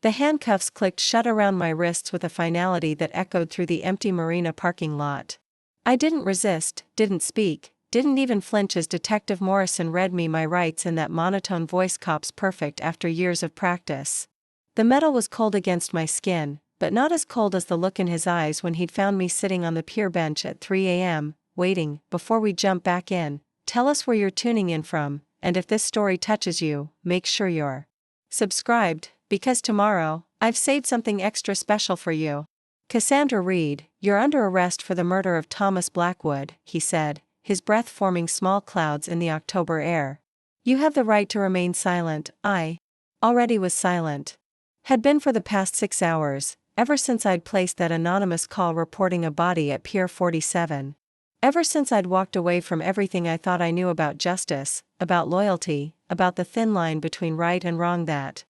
The handcuffs clicked shut around my wrists with a finality that echoed through the empty marina parking lot. I didn't resist, didn't speak, didn't even flinch as Detective Morrison read me my rights in that monotone voice cops perfect after years of practice. The metal was cold against my skin, but not as cold as the look in his eyes when he'd found me sitting on the pier bench at 3 a.m., waiting. Before we jump back in, tell us where you're tuning in from, and if this story touches you, make sure you're subscribed, because tomorrow, I've saved something extra special for you. Cassandra Reid, you're under arrest for the murder of Thomas Blackwood, he said, his breath forming small clouds in the October air. You have the right to remain silent. I already was silent. Had been for the past 6 hours, ever since I'd placed that anonymous call reporting a body at Pier 47. Ever since I'd walked away from everything I thought I knew about justice, about loyalty, about the thin line between right and wrong that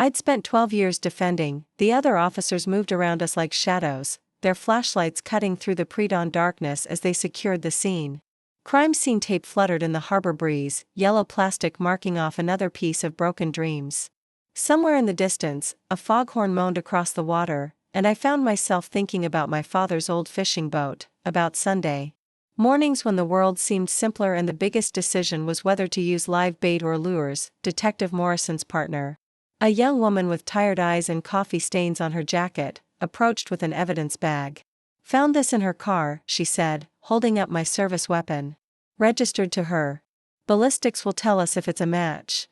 I'd spent 12 years defending. The other officers moved around us like shadows, their flashlights cutting through the pre-dawn darkness as they secured the scene. Crime scene tape fluttered in the harbor breeze, yellow plastic marking off another piece of broken dreams. Somewhere in the distance, a foghorn moaned across the water, and I found myself thinking about my father's old fishing boat, about Sunday mornings when the world seemed simpler and the biggest decision was whether to use live bait or lures. Detective Morrison's partner, a young woman with tired eyes and coffee stains on her jacket, approached with an evidence bag. Found this in her car, she said, holding up my service weapon. Registered to her. Ballistics will tell us if it's a match.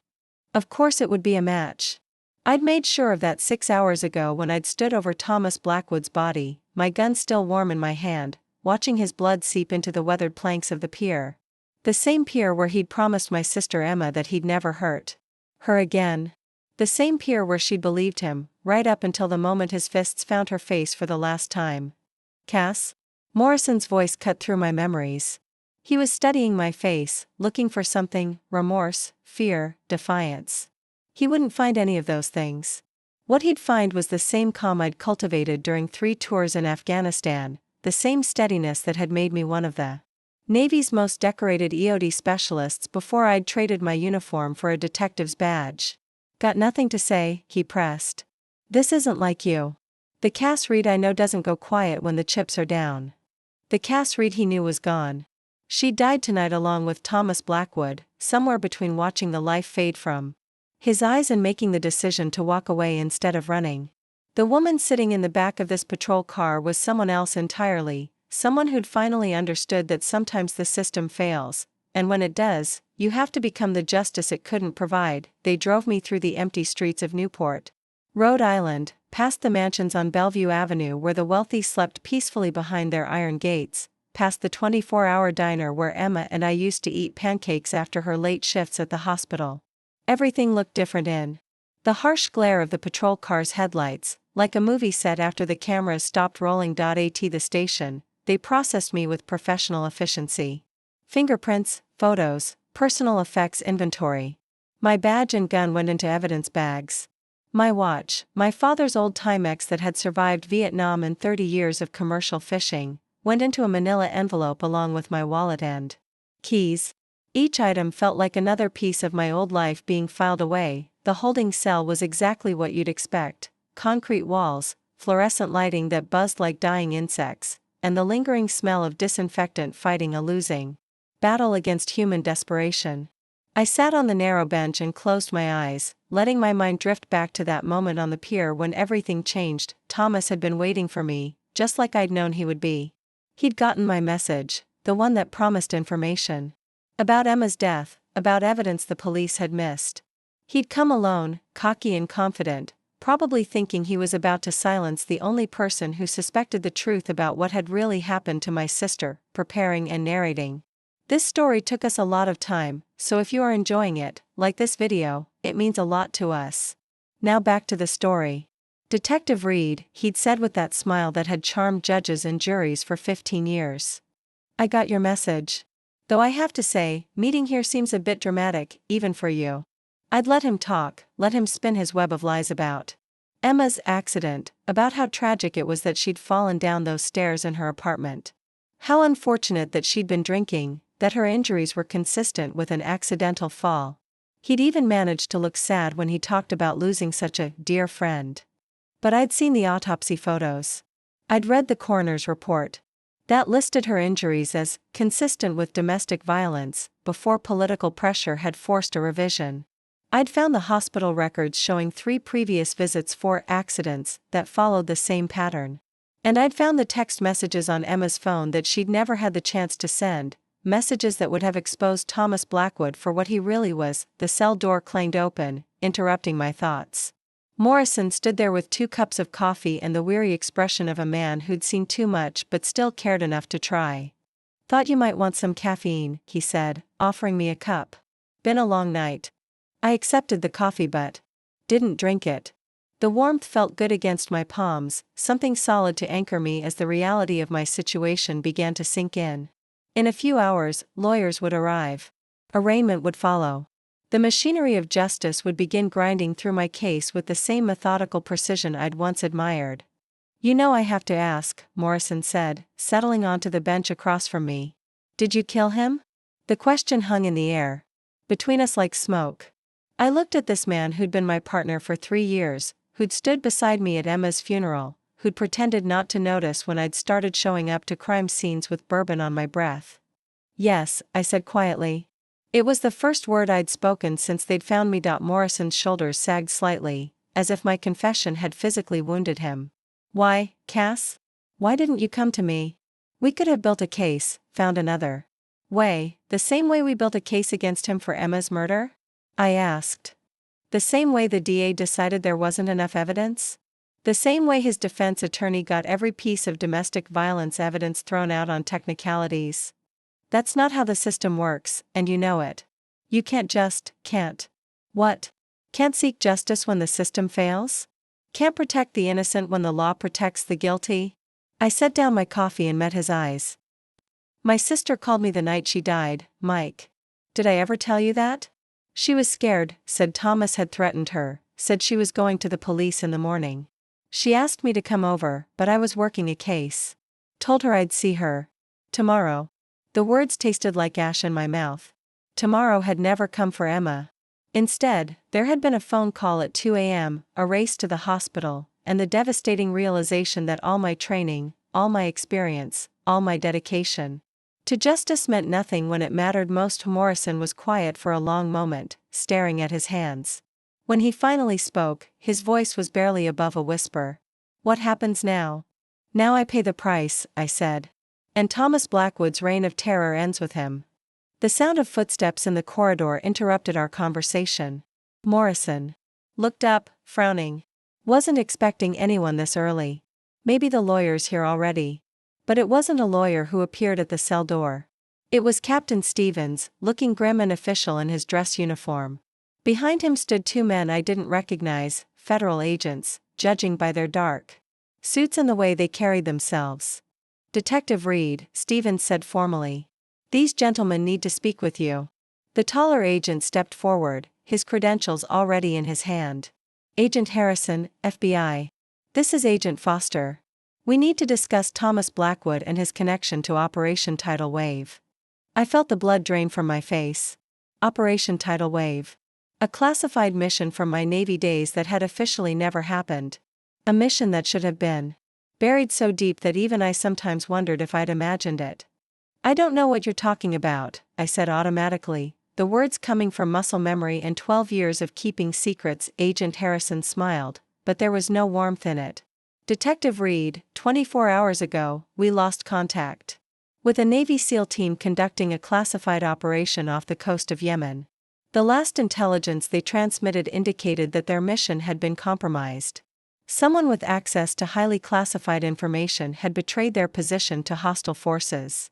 Of course it would be a match. I'd made sure of that 6 hours ago when I'd stood over Thomas Blackwood's body, my gun still warm in my hand, watching his blood seep into the weathered planks of the pier. The same pier where he'd promised my sister Emma that he'd never hurt her again. The same pier where she'd believed him, right up until the moment his fists found her face for the last time. Cass? Morrison's voice cut through my memories. He was studying my face, looking for something: remorse, fear, defiance. He wouldn't find any of those things. What he'd find was the same calm I'd cultivated during 3 tours in Afghanistan, the same steadiness that had made me one of the Navy's most decorated EOD specialists before I'd traded my uniform for a detective's badge. Got nothing to say, he pressed. This isn't like you. The Cass Reid I know doesn't go quiet when the chips are down. The Cass Reid he knew was gone. She died tonight along with Thomas Blackwood, somewhere between watching the life fade from his eyes and making the decision to walk away instead of running. The woman sitting in the back of this patrol car was someone else entirely, someone who'd finally understood that sometimes the system fails, and when it does, you have to become the justice it couldn't provide. They drove me through the empty streets of Newport, Rhode Island, past the mansions on Bellevue Avenue where the wealthy slept peacefully behind their iron gates, past the 24-hour diner where Emma and I used to eat pancakes after her late shifts at the hospital. Everything looked different in the harsh glare of the patrol car's headlights, like a movie set after the cameras stopped rolling. At the station, they processed me with professional efficiency. Fingerprints, photos, personal effects inventory. My badge and gun went into evidence bags. My watch, my father's old Timex that had survived Vietnam and 30 years of commercial fishing, went into a manila envelope along with my wallet and keys. Each item felt like another piece of my old life being filed away. The holding cell was exactly what you'd expect: concrete walls, fluorescent lighting that buzzed like dying insects, and the lingering smell of disinfectant fighting a losing battle against human desperation. I sat on the narrow bench and closed my eyes, letting my mind drift back to that moment on the pier when everything changed. Thomas had been waiting for me, just like I'd known he would be. He'd gotten my message, the one that promised information about Emma's death, about evidence the police had missed. He'd come alone, cocky and confident, probably thinking he was about to silence the only person who suspected the truth about what had really happened to my sister. Preparing and narrating this story took us a lot of time, so if you are enjoying it, like this video, it means a lot to us. Now back to the story. Detective Reid, he'd said with that smile that had charmed judges and juries for 15 years. I got your message. Though I have to say, meeting here seems a bit dramatic, even for you. I'd let him talk, let him spin his web of lies about Emma's accident, about how tragic it was that she'd fallen down those stairs in her apartment. How unfortunate that she'd been drinking, that her injuries were consistent with an accidental fall. He'd even managed to look sad when he talked about losing such a dear friend. But I'd seen the autopsy photos. I'd read the coroner's report. That listed her injuries as consistent with domestic violence, before political pressure had forced a revision. I'd found the hospital records showing 3 previous visits for accidents that followed the same pattern. And I'd found the text messages on Emma's phone that she'd never had the chance to send, messages that would have exposed Thomas Blackwood for what he really was. The cell door clanged open, interrupting my thoughts. Morrison stood there with 2 cups of coffee and the weary expression of a man who'd seen too much but still cared enough to try. "Thought you might want some caffeine," he said, offering me a cup. "Been a long night." I accepted the coffee but didn't drink it. The warmth felt good against my palms, something solid to anchor me as the reality of my situation began to sink in. In a few hours, lawyers would arrive. Arraignment would follow. The machinery of justice would begin grinding through my case with the same methodical precision I'd once admired. "You know I have to ask," Morrison said, settling onto the bench across from me. "Did you kill him?" The question hung in the air, between us like smoke. I looked at this man who'd been my partner for 3 years, who'd stood beside me at Emma's funeral, who'd pretended not to notice when I'd started showing up to crime scenes with bourbon on my breath. "Yes," I said quietly. It was the first word I'd spoken since they'd found me. Morrison's shoulders sagged slightly, as if my confession had physically wounded him. "Why, Cass? Why didn't you come to me? We could have built a case, found another way, the same way we built a case against him for Emma's murder?" I asked. "The same way the DA decided there wasn't enough evidence? The same way his defense attorney got every piece of domestic violence evidence thrown out on technicalities? That's not how the system works, and you know it. You can't. What? Can't seek justice when the system fails? Can't protect the innocent when the law protects the guilty?" I set down my coffee and met his eyes. "My sister called me the night she died, Mike. Did I ever tell you that? She was scared, said Thomas had threatened her, said she was going to the police in the morning. She asked me to come over, but I was working a case. Told her I'd see her tomorrow." The words tasted like ash in my mouth. Tomorrow had never come for Emma. Instead, there had been a phone call at 2 a.m., a race to the hospital, and the devastating realization that all my training, all my experience, all my dedication to justice meant nothing when it mattered most. Morrison was quiet for a long moment, staring at his hands. When he finally spoke, his voice was barely above a whisper. "What happens now?" "Now I pay the price," I said. "And Thomas Blackwood's reign of terror ends with him." The sound of footsteps in the corridor interrupted our conversation. Morrison looked up, frowning. Wasn't expecting anyone this early. Maybe the lawyer's here already. But it wasn't a lawyer who appeared at the cell door. It was Captain Stevens, looking grim and official in his dress uniform. Behind him stood 2 men I didn't recognize, federal agents, judging by their dark suits and the way they carried themselves. "Detective Reid," Stevens said formally. "These gentlemen need to speak with you." The taller agent stepped forward, his credentials already in his hand. "Agent Harrison, FBI. This is Agent Foster. We need to discuss Thomas Blackwood and his connection to Operation Tidal Wave." I felt the blood drain from my face. Operation Tidal Wave. A classified mission from my Navy days that had officially never happened. A mission that should have been buried so deep that even I sometimes wondered if I'd imagined it. "I don't know what you're talking about," I said automatically, the words coming from muscle memory and 12 years of keeping secrets. Agent Harrison smiled, but there was no warmth in it. "Detective Reid, 24 hours ago, we lost contact with a Navy SEAL team conducting a classified operation off the coast of Yemen. The last intelligence they transmitted indicated that their mission had been compromised. Someone with access to highly classified information had betrayed their position to hostile forces."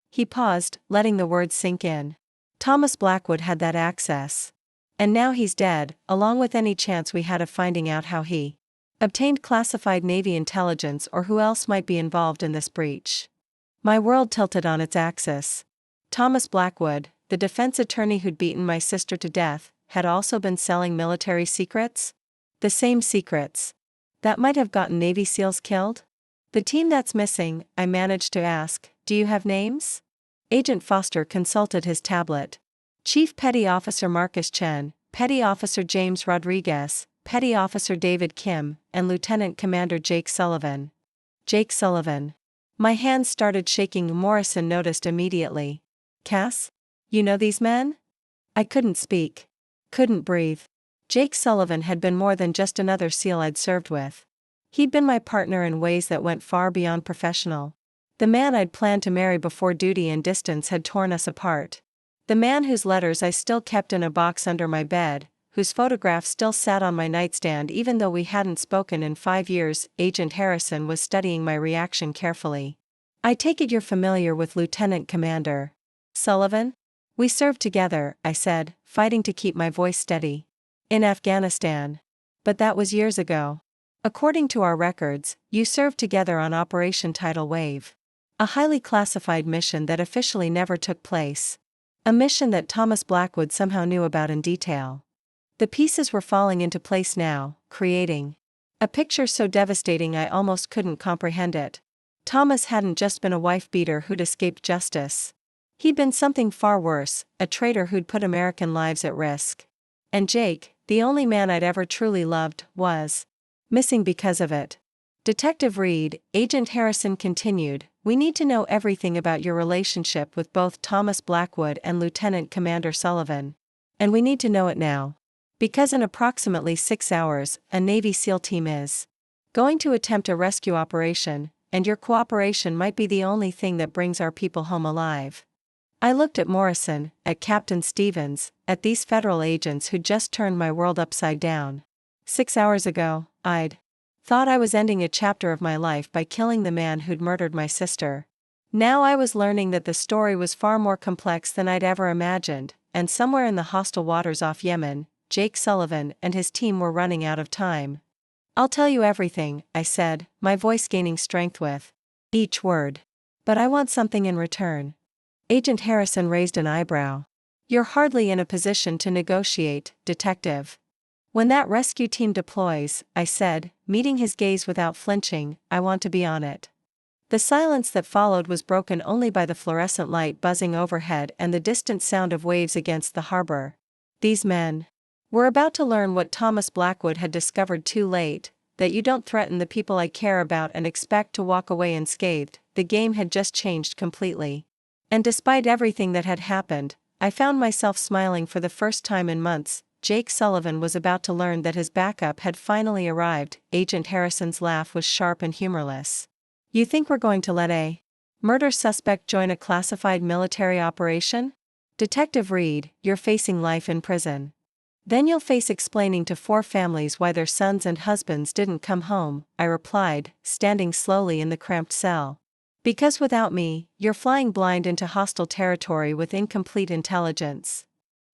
He paused, letting the words sink in. "Thomas Blackwood had that access. And now he's dead, along with any chance we had of finding out how he obtained classified Navy intelligence or who else might be involved in this breach." My world tilted on its axis. Thomas Blackwood, the defense attorney who'd beaten my sister to death, had also been selling military secrets? The same secrets that might have gotten Navy SEALs killed? "The team that's missing," I managed to ask, "do you have names?" Agent Foster consulted his tablet. "Chief Petty Officer Marcus Chen, Petty Officer James Rodriguez, Petty Officer David Kim, and Lieutenant Commander Jake Sullivan. Jake Sullivan. My hands started shaking. Morrison noticed immediately. Cass? You know these men? I couldn't speak. Couldn't breathe. Jake Sullivan had been more than just another SEAL I'd served with. He'd been my partner in ways that went far beyond professional. The man I'd planned to marry before duty and distance had torn us apart. The man whose letters I still kept in a box under my bed, whose photograph still sat on my nightstand even though we hadn't spoken in 5 years. Agent Harrison was studying my reaction carefully. I take it you're familiar with Lieutenant Commander Sullivan? We served together, I said, fighting to keep my voice steady. In Afghanistan. But that was years ago. According to our records, you served together on Operation Tidal Wave. A highly classified mission that officially never took place. A mission that Thomas Blackwood somehow knew about in detail. The pieces were falling into place now, creating a picture so devastating I almost couldn't comprehend it. Thomas hadn't just been a wife-beater who'd escaped justice. He'd been something far worse, a traitor who'd put American lives at risk. And Jake, the only man I'd ever truly loved, was missing because of it. Detective Reid, Agent Harrison continued, we need to know everything about your relationship with both Thomas Blackwood and Lieutenant Commander Sullivan. And we need to know it now. Because in approximately 6 hours, a Navy SEAL team is going to attempt a rescue operation, and your cooperation might be the only thing that brings our people home alive. I looked at Morrison, at Captain Stevens, at these federal agents who'd just turned my world upside down. 6 hours ago, I'd thought I was ending a chapter of my life by killing the man who'd murdered my sister. Now I was learning that the story was far more complex than I'd ever imagined, and somewhere in the hostile waters off Yemen, Jake Sullivan and his team were running out of time. I'll tell you everything, I said, my voice gaining strength with each word. But I want something in return. Agent Harrison raised an eyebrow. You're hardly in a position to negotiate, Detective. When that rescue team deploys, I said, meeting his gaze without flinching, I want to be on it. The silence that followed was broken only by the fluorescent light buzzing overhead and the distant sound of waves against the harbor. These men were about to learn what Thomas Blackwood had discovered too late, that you don't threaten the people I care about and expect to walk away unscathed. The game had just changed completely. And despite everything that had happened, I found myself smiling for the first time in months. Jake Sullivan was about to learn that his backup had finally arrived. Agent Harrison's laugh was sharp and humorless. You think we're going to let a murder suspect join a classified military operation? Detective Reid, you're facing life in prison. Then you'll face explaining to 4 families why their sons and husbands didn't come home, I replied, standing slowly in the cramped cell. Because without me, you're flying blind into hostile territory with incomplete intelligence.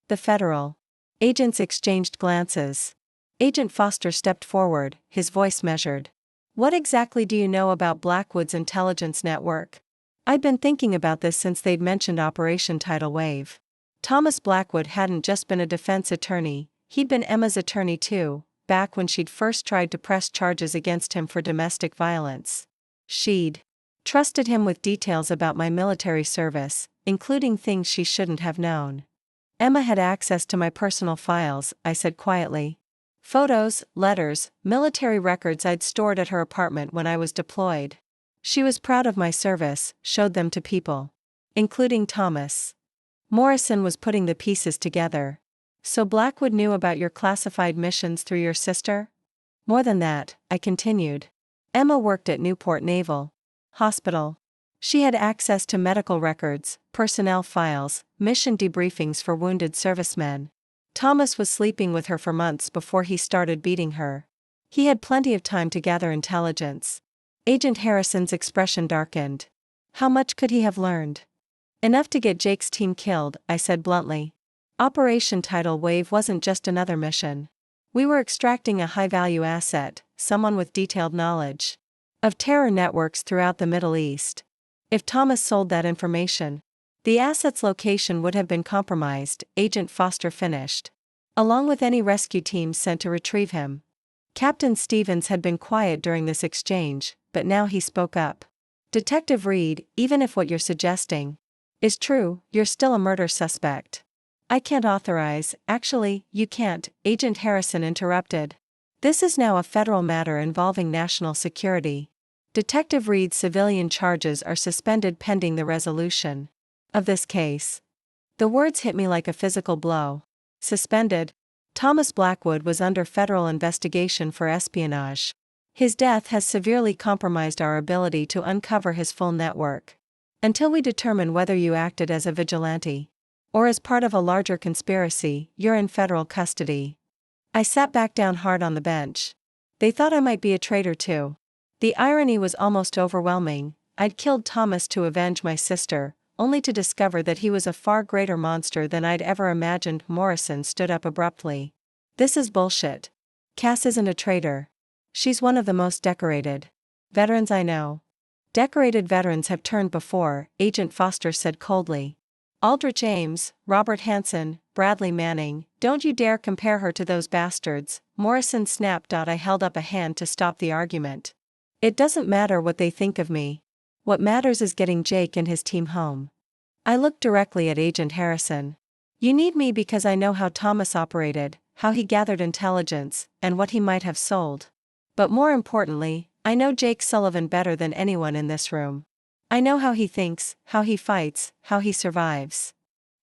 The federal agents exchanged glances. Agent Foster stepped forward, his voice measured. What exactly do you know about Blackwood's intelligence network? I'd been thinking about this since they'd mentioned Operation Tidal Wave. Thomas Blackwood hadn't just been a defense attorney, he'd been Emma's attorney too, back when she'd first tried to press charges against him for domestic violence. She'd trusted him with details about my military service, including things she shouldn't have known. Emma had access to my personal files, I said quietly. Photos, letters, military records I'd stored at her apartment when I was deployed. She was proud of my service, showed them to people. Including Thomas. Morrison was putting the pieces together. So Blackwood knew about your classified missions through your sister? More than that, I continued. Emma worked at Newport Naval Hospital. She had access to medical records, personnel files, mission debriefings for wounded servicemen. Thomas was sleeping with her for months before he started beating her. He had plenty of time to gather intelligence. Agent Harrison's expression darkened. How much could he have learned? Enough to get Jake's team killed, I said bluntly. Operation Tidal Wave wasn't just another mission. We were extracting a high-value asset, someone with detailed knowledge of terror networks throughout the Middle East. If Thomas sold that information, the asset's location would have been compromised, Agent Foster finished. Along with any rescue teams sent to retrieve him. Captain Stevens had been quiet during this exchange, but now he spoke up. Detective Reid, even if what you're suggesting is true, you're still a murder suspect. I can't authorize. Actually, you can't, Agent Harrison interrupted. This is now a federal matter involving national security. Detective Reid's civilian charges are suspended pending the resolution of this case. The words hit me like a physical blow. Suspended? Thomas Blackwood was under federal investigation for espionage. His death has severely compromised our ability to uncover his full network. Until we determine whether you acted as a vigilante or as part of a larger conspiracy, you're in federal custody. I sat back down hard on the bench. They thought I might be a traitor too. The irony was almost overwhelming. I'd killed Thomas to avenge my sister, only to discover that he was a far greater monster than I'd ever imagined. Morrison stood up abruptly. This is bullshit. Cass isn't a traitor. She's one of the most decorated veterans I know. Decorated veterans have turned before, Agent Foster said coldly. Aldrich Ames, Robert Hansen, Bradley Manning, don't you dare compare her to those bastards, Morrison snapped. I held up a hand to stop the argument. It doesn't matter what they think of me. What matters is getting Jake and his team home. I looked directly at Agent Harrison. You need me because I know how Thomas operated, how he gathered intelligence, and what he might have sold. But more importantly, I know Jake Sullivan better than anyone in this room. I know how he thinks, how he fights, how he survives.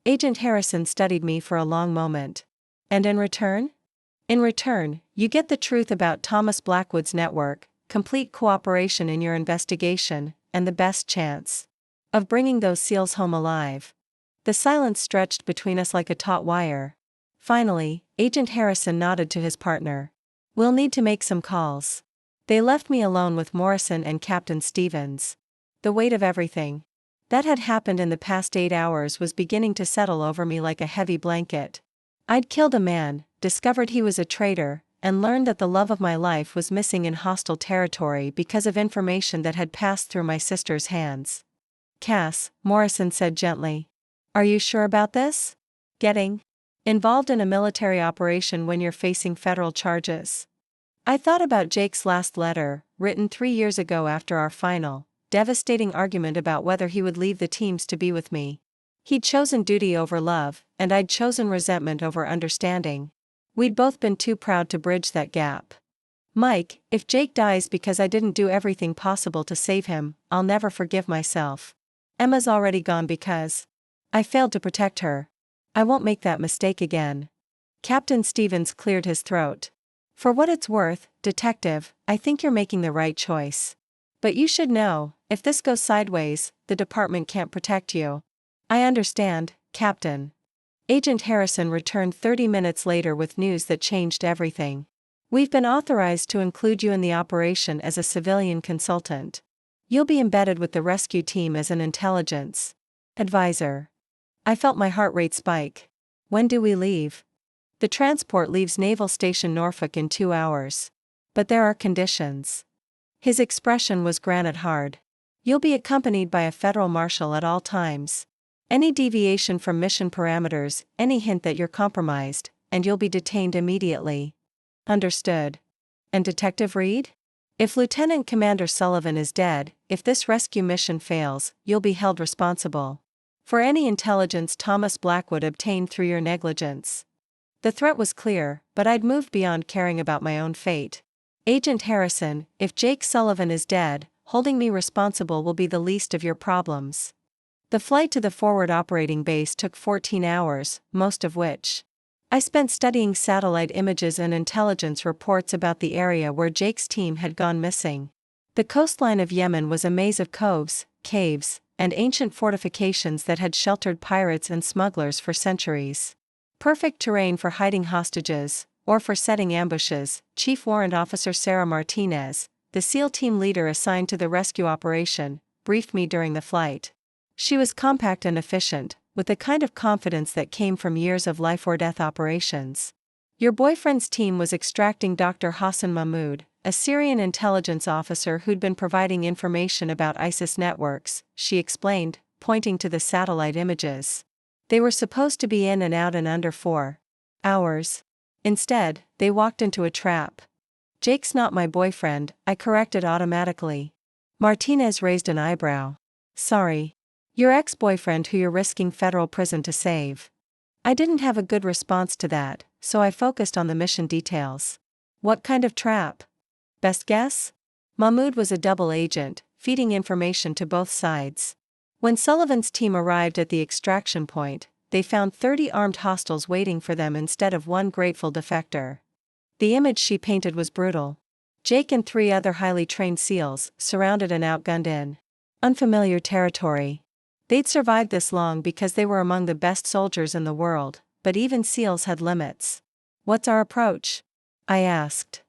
Agent Harrison studied me for a long moment. And in return? In return, you get the truth about Thomas Blackwood's network, complete cooperation in your investigation, and the best chance of bringing those SEALs home alive. The silence stretched between us like a taut wire. Finally, Agent Harrison nodded to his partner. We'll need to make some calls. They left me alone with Morrison and Captain Stevens. The weight of everything that had happened in the past 8 hours was beginning to settle over me like a heavy blanket. I'd killed a man, discovered he was a traitor, and learned that the love of my life was missing in hostile territory because of information that had passed through my sister's hands. Cass, Morrison said gently. Are you sure about this? Getting involved in a military operation when you're facing federal charges? I thought about Jake's last letter, written 3 years ago after our final, devastating argument about whether he would leave the teams to be with me. He'd chosen duty over love, and I'd chosen resentment over understanding. We'd both been too proud to bridge that gap. Mike, if Jake dies because I didn't do everything possible to save him, I'll never forgive myself. Emma's already gone because I failed to protect her. I won't make that mistake again. Captain Stevens cleared his throat. For what it's worth, Detective, I think you're making the right choice. But you should know, if this goes sideways, the department can't protect you. I understand, Captain. Agent Harrison returned 30 minutes later with news that changed everything. We've been authorized to include you in the operation as a civilian consultant. You'll be embedded with the rescue team as an intelligence advisor. I felt my heart rate spike. When do we leave? The transport leaves Naval Station Norfolk in 2 hours. But there are conditions. His expression was granite hard. You'll be accompanied by a federal marshal at all times. Any deviation from mission parameters, any hint that you're compromised, and you'll be detained immediately. Understood. And Detective Reid? If Lieutenant Commander Sullivan is dead, if this rescue mission fails, you'll be held responsible for any intelligence Thomas Blackwood obtained through your negligence. The threat was clear, but I'd moved beyond caring about my own fate. Agent Harrison, if Jake Sullivan is dead, holding me responsible will be the least of your problems. The flight to the forward operating base took 14 hours, most of which I spent studying satellite images and intelligence reports about the area where Jake's team had gone missing. The coastline of Yemen was a maze of coves, caves, and ancient fortifications that had sheltered pirates and smugglers for centuries. Perfect terrain for hiding hostages, or for setting ambushes. Chief Warrant Officer Sarah Martinez, the SEAL team leader assigned to the rescue operation, briefed me during the flight. She was compact and efficient, with the kind of confidence that came from years of life-or-death operations. Your boyfriend's team was extracting Dr. Hassan Mahmoud, a Syrian intelligence officer who'd been providing information about ISIS networks, she explained, pointing to the satellite images. They were supposed to be in and out in under 4 hours. Instead, they walked into a trap. Jake's not my boyfriend, I corrected automatically. Martinez raised an eyebrow. Sorry. Your ex-boyfriend who you're risking federal prison to save. I didn't have a good response to that, so I focused on the mission details. What kind of trap? Best guess? Mahmoud was a double agent, feeding information to both sides. When Sullivan's team arrived at the extraction point, they found 30 armed hostiles waiting for them instead of one grateful defector. The image she painted was brutal. Jake and 3 other highly trained SEALs, surrounded and outgunned in unfamiliar territory. They'd survived this long because they were among the best soldiers in the world, but even SEALs had limits. What's our approach? I asked.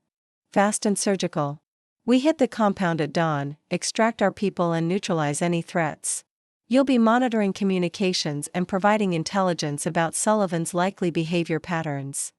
Fast and surgical. We hit the compound at dawn, extract our people and neutralize any threats. You'll be monitoring communications and providing intelligence about Sullivan's likely behavior patterns.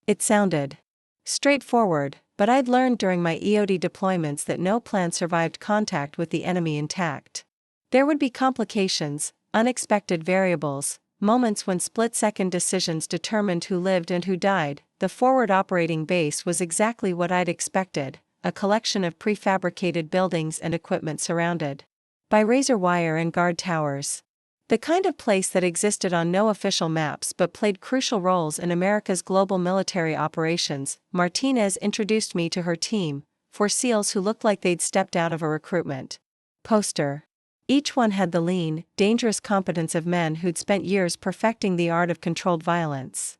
It sounded straightforward, but I'd learned during my EOD deployments that no plan survived contact with the enemy intact. There would be complications, unexpected variables, moments when split-second decisions determined who lived and who died. The forward operating base was exactly what I'd expected, a collection of prefabricated buildings and equipment surrounded by razor wire and guard towers. The kind of place that existed on no official maps but played crucial roles in America's global military operations. Martinez introduced me to her team, 4 SEALs who looked like they'd stepped out of a recruitment poster. Each one had the lean, dangerous competence of men who'd spent years perfecting the art of controlled violence.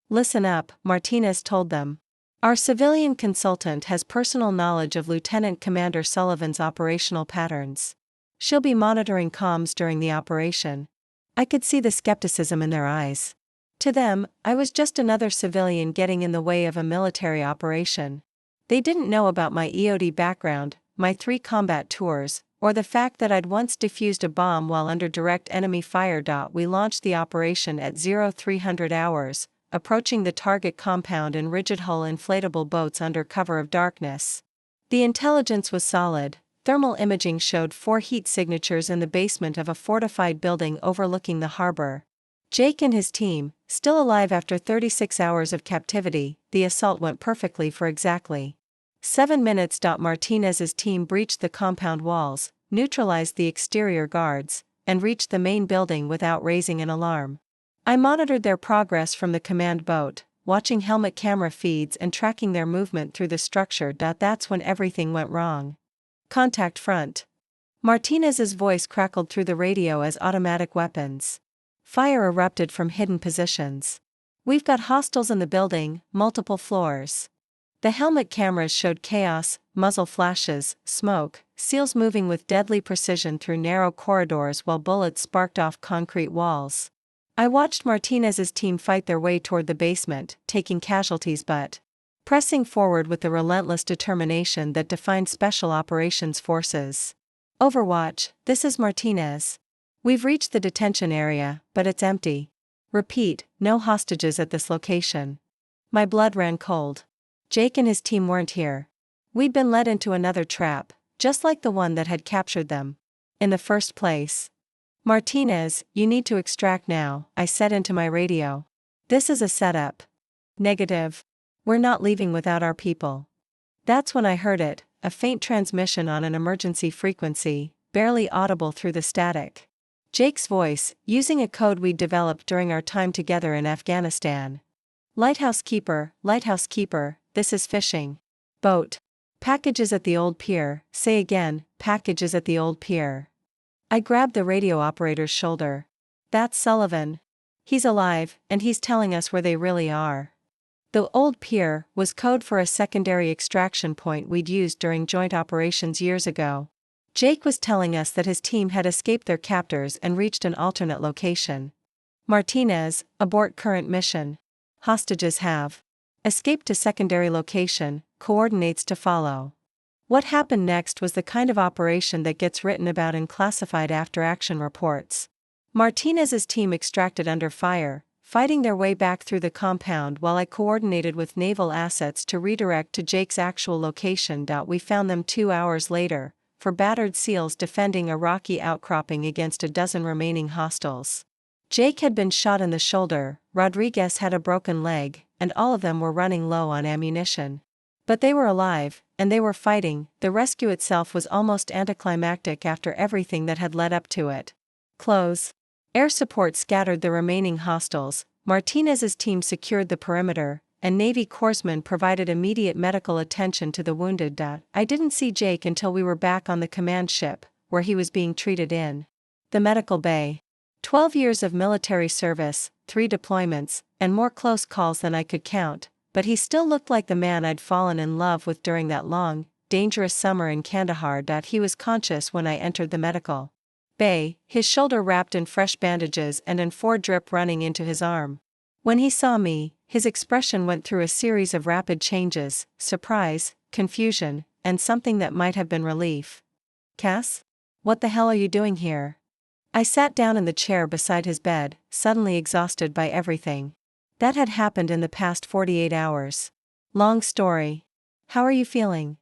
Listen up, Martinez told them. Our civilian consultant has personal knowledge of Lieutenant Commander Sullivan's operational patterns. She'll be monitoring comms during the operation. I could see the skepticism in their eyes. To them, I was just another civilian getting in the way of a military operation. They didn't know about my EOD background, my 3 combat tours, or the fact that I'd once defused a bomb while under direct enemy fire. We launched the operation at 0300 hours, approaching the target compound in rigid hull inflatable boats under cover of darkness. The intelligence was solid. Thermal imaging showed 4 heat signatures in the basement of a fortified building overlooking the harbor. Jake and his team, still alive after 36 hours of captivity, the assault went perfectly for exactly 7 minutes. Martinez's team breached the compound walls, neutralized the exterior guards, and reached the main building without raising an alarm. I monitored their progress from the command boat, watching helmet camera feeds and tracking their movement through the structure. That's when everything went wrong. Contact front. Martinez's voice crackled through the radio as automatic weapons fire erupted from hidden positions. We've got hostiles in the building, multiple floors. The helmet cameras showed chaos, muzzle flashes, smoke, SEALs moving with deadly precision through narrow corridors while bullets sparked off concrete walls. I watched Martinez's team fight their way toward the basement, taking casualties but pressing forward with the relentless determination that defined Special Operations Forces. Overwatch, this is Martinez. We've reached the detention area, but it's empty. Repeat, no hostages at this location. My blood ran cold. Jake and his team weren't here. We'd been led into another trap, just like the one that had captured them in the first place. Martinez, you need to extract now, I said into my radio. This is a setup. Negative. We're not leaving without our people. That's when I heard it, a faint transmission on an emergency frequency, barely audible through the static. Jake's voice, using a code we'd developed during our time together in Afghanistan. Lighthouse keeper, this is fishing boat. Packages at the old pier, say again, packages at the old pier. I grabbed the radio operator's shoulder. That's Sullivan. He's alive, and he's telling us where they really are. The old pier was code for a secondary extraction point we'd used during joint operations years ago. Jake was telling us that his team had escaped their captors and reached an alternate location. Martinez, abort current mission. Hostages have escaped to secondary location, coordinates to follow. What happened next was the kind of operation that gets written about in classified after-action reports. Martinez's team extracted under fire, fighting their way back through the compound while I coordinated with naval assets to redirect to Jake's actual location. We found them 2 hours later, for battered SEALs defending a rocky outcropping against a dozen remaining hostiles. Jake had been shot in the shoulder, Rodriguez had a broken leg, and all of them were running low on ammunition. But they were alive, and they were fighting. The rescue itself was almost anticlimactic after everything that had led up to it. Close. Air support scattered the remaining hostiles. Martinez's team secured the perimeter, and Navy corpsmen provided immediate medical attention to the wounded. I didn't see Jake until we were back on the command ship, where he was being treated in the medical bay. 12 years of military service, 3 deployments, and more close calls than I could count, but he still looked like the man I'd fallen in love with during that long, dangerous summer in Kandahar. He was conscious when I entered the medical bay, his shoulder wrapped in fresh bandages and an 4 drip running into his arm. When he saw me, his expression went through a series of rapid changes: surprise, confusion, and something that might have been relief. "Cass? What the hell are you doing here?" I sat down in the chair beside his bed, suddenly exhausted by everything that had happened in the past 48 hours. "Long story. How are you feeling?"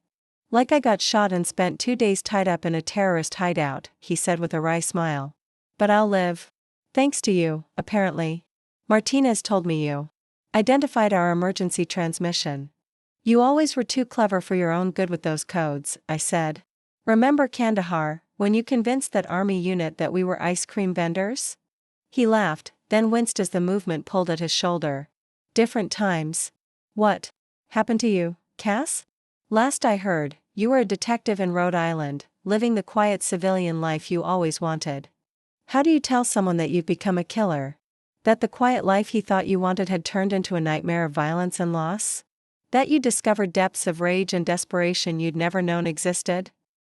"Like I got shot and spent 2 days tied up in a terrorist hideout," he said with a wry smile. "But I'll live. Thanks to you, apparently. Martinez told me you identified our emergency transmission." "You always were too clever for your own good with those codes," I said. "Remember Kandahar, when you convinced that army unit that we were ice cream vendors?" He laughed, then winced as the movement pulled at his shoulder. "Different times. What happened to you, Cass?" "Last I heard, you were a detective in Rhode Island, living the quiet civilian life you always wanted." How do you tell someone that you've become a killer? That the quiet life he thought you wanted had turned into a nightmare of violence and loss? That you discovered depths of rage and desperation you'd never known existed?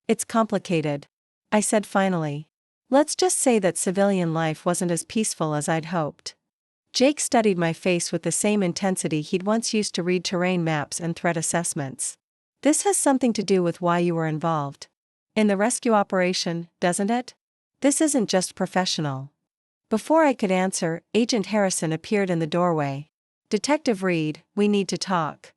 "It's complicated," I said finally. "Let's just say that civilian life wasn't as peaceful as I'd hoped." Jake studied my face with the same intensity he'd once used to read terrain maps and threat assessments. "This has something to do with why you were involved in the rescue operation, doesn't it? This isn't just professional." Before I could answer, Agent Harrison appeared in the doorway. "Detective Reid, we need to talk."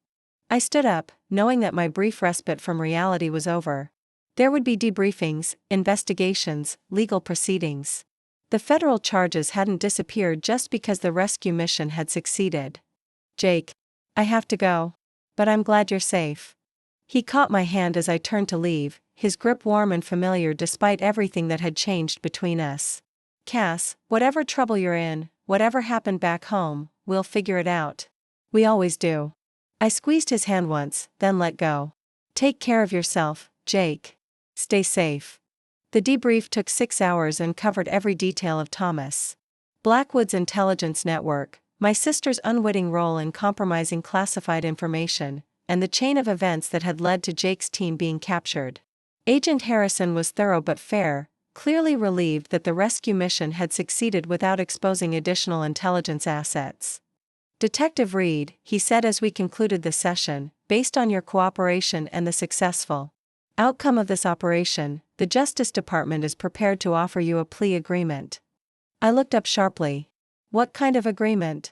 I stood up, knowing that my brief respite from reality was over. There would be debriefings, investigations, legal proceedings. The federal charges hadn't disappeared just because the rescue mission had succeeded. "Jake, I have to go. But I'm glad you're safe." He caught my hand as I turned to leave, his grip warm and familiar despite everything that had changed between us. "Cass, whatever trouble you're in, whatever happened back home, we'll figure it out. We always do." I squeezed his hand once, then let go. "Take care of yourself, Jake. Stay safe." The debrief took 6 hours and covered every detail of Thomas Blackwood's intelligence network, my sister's unwitting role in compromising classified information, and the chain of events that had led to Jake's team being captured. Agent Harrison was thorough but fair, clearly relieved that the rescue mission had succeeded without exposing additional intelligence assets. "Detective Reid," he said as we concluded the session, "based on your cooperation and the successful outcome of this operation, the Justice Department is prepared to offer you a plea agreement." I looked up sharply. "What kind of agreement?"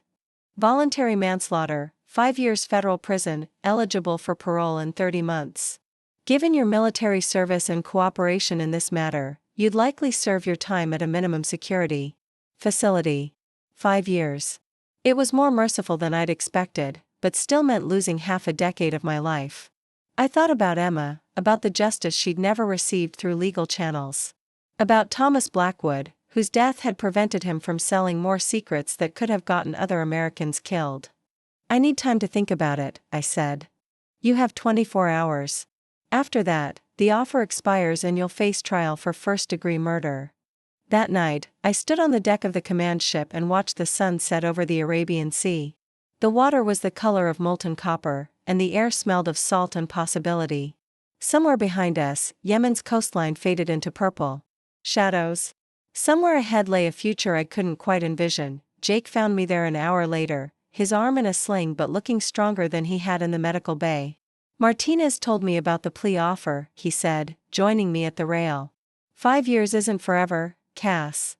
"Voluntary manslaughter, 5 years federal prison, eligible for parole in 30 months. Given your military service and cooperation in this matter, you'd likely serve your time at a minimum security facility. 5 years. It was more merciful than I'd expected, but still meant losing half a decade of my life. I thought about Emma, about the justice she'd never received through legal channels. About Thomas Blackwood, whose death had prevented him from selling more secrets that could have gotten other Americans killed. "I need time to think about it," I said. "You have 24 hours. After that, the offer expires and you'll face trial for first-degree murder." That night, I stood on the deck of the command ship and watched the sun set over the Arabian Sea. The water was the color of molten copper, and the air smelled of salt and possibility. Somewhere behind us, Yemen's coastline faded into purple shadows. Somewhere ahead lay a future I couldn't quite envision. Jake found me there an hour later, his arm in a sling but looking stronger than he had in the medical bay. "Martinez told me about the plea offer," he said, joining me at the rail. 5 years isn't forever, Cass."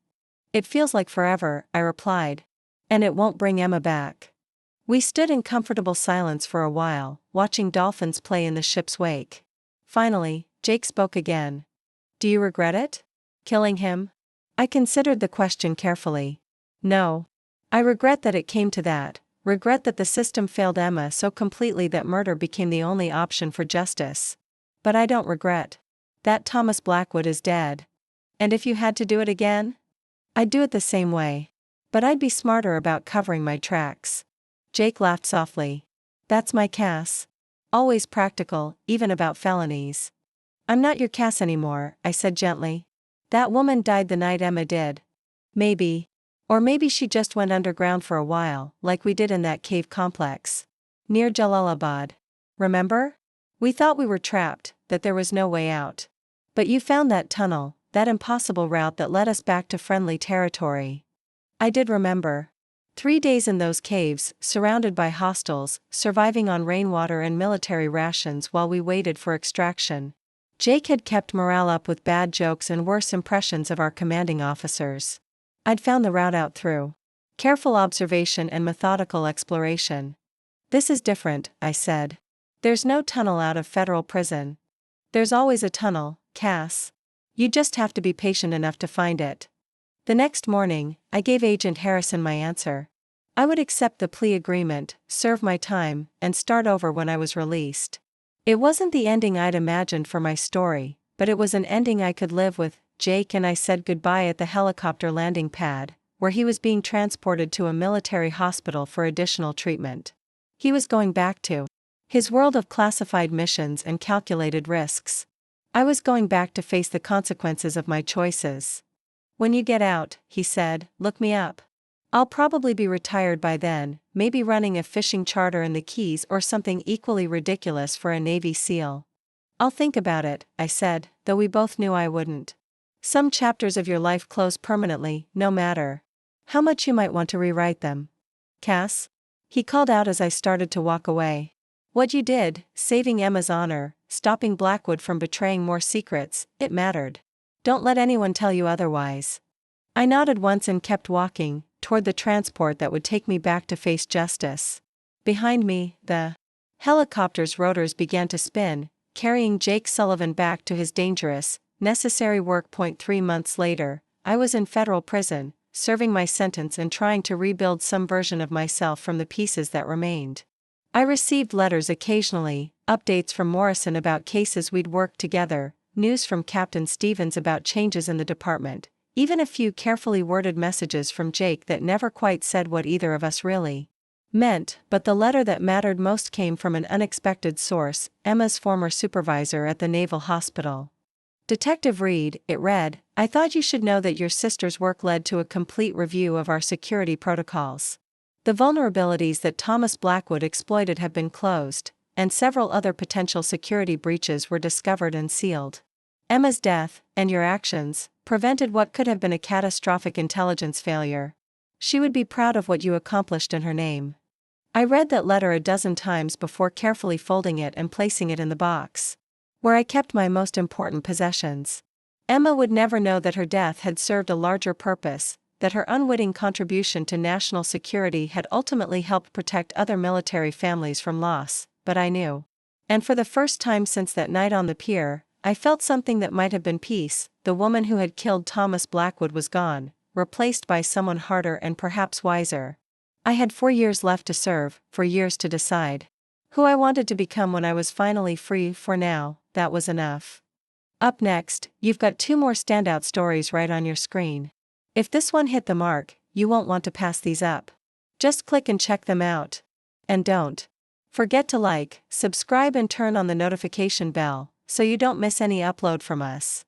"It feels like forever," I replied. "And it won't bring Emma back." We stood in comfortable silence for a while, watching dolphins play in the ship's wake. Finally, Jake spoke again. "Do you regret it? Killing him?" I considered the question carefully. "No. I regret that it came to that, regret that the system failed Emma so completely that murder became the only option for justice. But I don't regret that Thomas Blackwood is dead. And if you had to do it again? I'd do it the same way." But I'd be smarter about covering my tracks. Jake laughed softly. That's my Cass. Always practical, even about felonies. I'm not your Cass anymore, I said gently. That woman died the night Emma did. Maybe. Or maybe she just went underground for a while, like we did in that cave complex. Near Jalalabad. Remember? We thought we were trapped, that there was no way out. But you found that tunnel, that impossible route that led us back to friendly territory. I did remember. 3 days in those caves, surrounded by hostiles, surviving on rainwater and military rations while we waited for extraction. Jake had kept morale up with bad jokes and worse impressions of our commanding officers. I'd found the route out through careful observation and methodical exploration. This is different, I said. There's no tunnel out of federal prison. There's always a tunnel, Cass. You just have to be patient enough to find it. The next morning, I gave Agent Harrison my answer. I would accept the plea agreement, serve my time, and start over when I was released. It wasn't the ending I'd imagined for my story, but it was an ending I could live with. Jake and I said goodbye at the helicopter landing pad, where he was being transported to a military hospital for additional treatment. He was going back to his world of classified missions and calculated risks. I was going back to face the consequences of my choices. When you get out, he said, look me up. I'll probably be retired by then, maybe running a fishing charter in the Keys or something equally ridiculous for a Navy SEAL. I'll think about it, I said, though we both knew I wouldn't. Some chapters of your life close permanently, no matter how much you might want to rewrite them. Cass? He called out as I started to walk away. What you did, saving Emma's honor, stopping Blackwood from betraying more secrets, it mattered. Don't let anyone tell you otherwise. I nodded once and kept walking, toward the transport that would take me back to face justice. Behind me, the helicopter's rotors began to spin, carrying Jake Sullivan back to his dangerous, necessary work. 3 months later, I was in federal prison, serving my sentence and trying to rebuild some version of myself from the pieces that remained. I received letters occasionally, updates from Morrison about cases we'd worked together, news from Captain Stevens about changes in the department, even a few carefully worded messages from Jake that never quite said what either of us really meant, but the letter that mattered most came from an unexpected source, Emma's former supervisor at the Naval Hospital. Detective Reid, it read, I thought you should know that your sister's work led to a complete review of our security protocols. The vulnerabilities that Thomas Blackwood exploited have been closed, and several other potential security breaches were discovered and sealed. Emma's death, and your actions, prevented what could have been a catastrophic intelligence failure. She would be proud of what you accomplished in her name. I read that letter a dozen times before carefully folding it and placing it in the box where I kept my most important possessions. Emma would never know that her death had served a larger purpose, that her unwitting contribution to national security had ultimately helped protect other military families from loss, but I knew. And for the first time since that night on the pier, I felt something that might have been peace. The woman who had killed Thomas Blackwood was gone, replaced by someone harder and perhaps wiser. I had 4 years left to serve, 4 years to decide who I wanted to become when I was finally free. For now, that was enough. Up next, you've got 2 more standout stories right on your screen. If this one hit the mark, you won't want to pass these up. Just click and check them out. And don't forget to like, subscribe and turn on the notification bell, so you don't miss any upload from us.